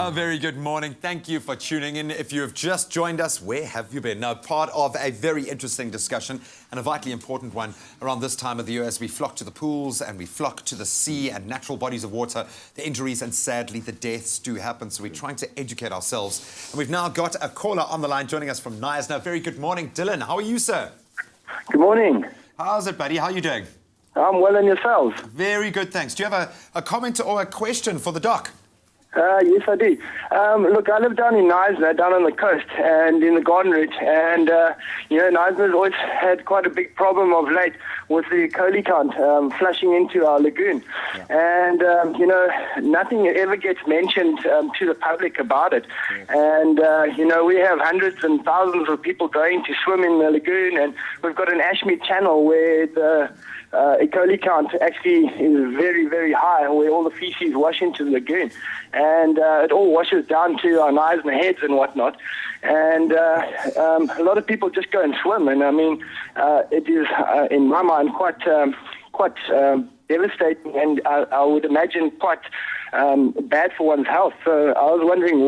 A very good morning. Thank you for tuning in. If you have just joined us, where have you been? Now, part of a very interesting discussion and a vitally important one around this time of the year as we flock to the pools and we flock to the sea and natural bodies of water. The injuries and sadly the deaths do happen, so we're trying to educate ourselves. And we've now got a caller on the line joining us from Nyas. Now, very good morning. Dylan, how are you, sir? Good morning. How's it, buddy? How are you doing? I'm well, and yourselves? Very good, thanks. Do you have a comment or a question for the doc? Yes, I do. Look, I live down in Knysna, down on the coast, and in the Garden Route, and, Knysna's always had quite a big problem of late with the E. coli count flushing into our lagoon. Yeah. And, nothing ever gets mentioned to the public about it. Yeah. And, we have hundreds and thousands of people going to swim in the lagoon, and we've got an Ashmead channel where the E. coli count actually is very, very high, where all the feces wash into the lagoon. And it all washes down to our knives and heads and whatnot. And a lot of people just go and swim. And I mean, it is, in my mind, quite devastating, and I would imagine quite bad for one's health. So I was wondering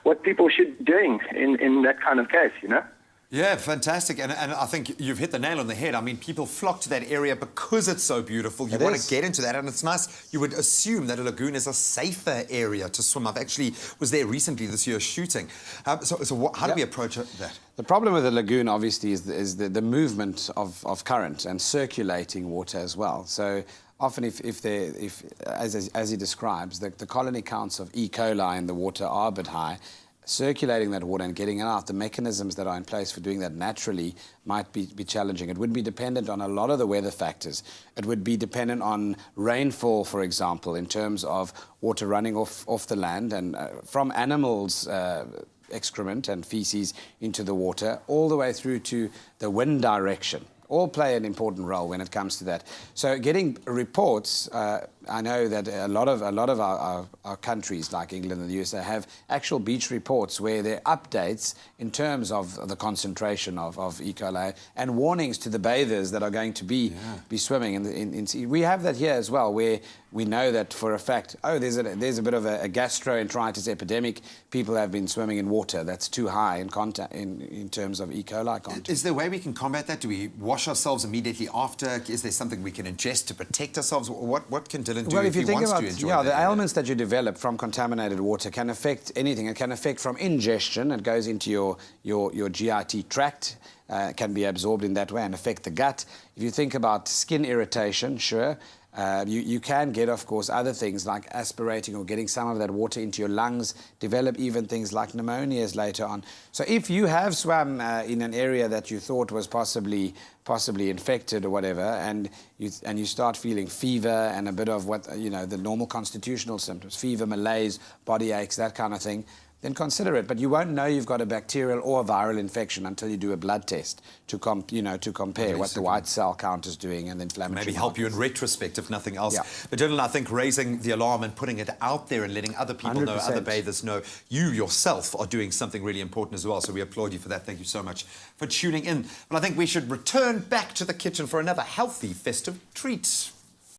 what people should be doing in that kind of case, you know? Yeah, fantastic. And I think you've hit the nail on the head. I mean, people flock to that area because it's so beautiful. You want to get into that, and it's nice. You would assume that a lagoon is a safer area to swim. I've actually was there recently this year shooting. How do we approach that? The problem with the lagoon, obviously, is the movement of current and circulating water as well. So often, as he describes, the colony counts of E. coli in the water are a bit high. Circulating that water and getting it out, the mechanisms that are in place for doing that naturally might be challenging. It would be dependent on a lot of the weather factors. It would be dependent on rainfall, for example, in terms of water running off the land and from animals' excrement and feces into the water, all the way through to the wind direction. All play an important role when it comes to that. So getting reports, I know that a lot of our countries like England and the USA have actual beach reports where there are updates in terms of the concentration of E. coli and warnings to the bathers that are going to be swimming in sea. We have that here as well, where we know that for a fact, there's a bit of a gastroenteritis epidemic. People have been swimming in water that's too high in terms of E. coli content. Is there a way we can combat that? Do we wash ourselves immediately after? Is there something we can ingest to protect ourselves? What can Dylan do if you think about the ailments that you develop from contaminated water can affect anything. It can affect from ingestion. It goes into your GIT tract, can be absorbed in that way and affect the gut. If you think about skin irritation, sure. You can get, of course, other things like aspirating or getting some of that water into your lungs, develop even things like pneumonias later on. So if you have swum in an area that you thought was possibly infected or whatever, and you start feeling fever and a bit of the normal constitutional symptoms, fever, malaise, body aches, that kind of thing, then consider it. But you won't know you've got a bacterial or a viral infection until you do a blood test to compare what the white cell count is doing and the inflammatory. Maybe help you in retrospect, if nothing else. Yeah. But Dylan, I think raising the alarm and putting it out there and letting other people 100%. Know, other bathers know, you yourself are doing something really important as well. So we applaud you for that. Thank you so much for tuning in. But I think we should return back to the kitchen for another healthy festive treat.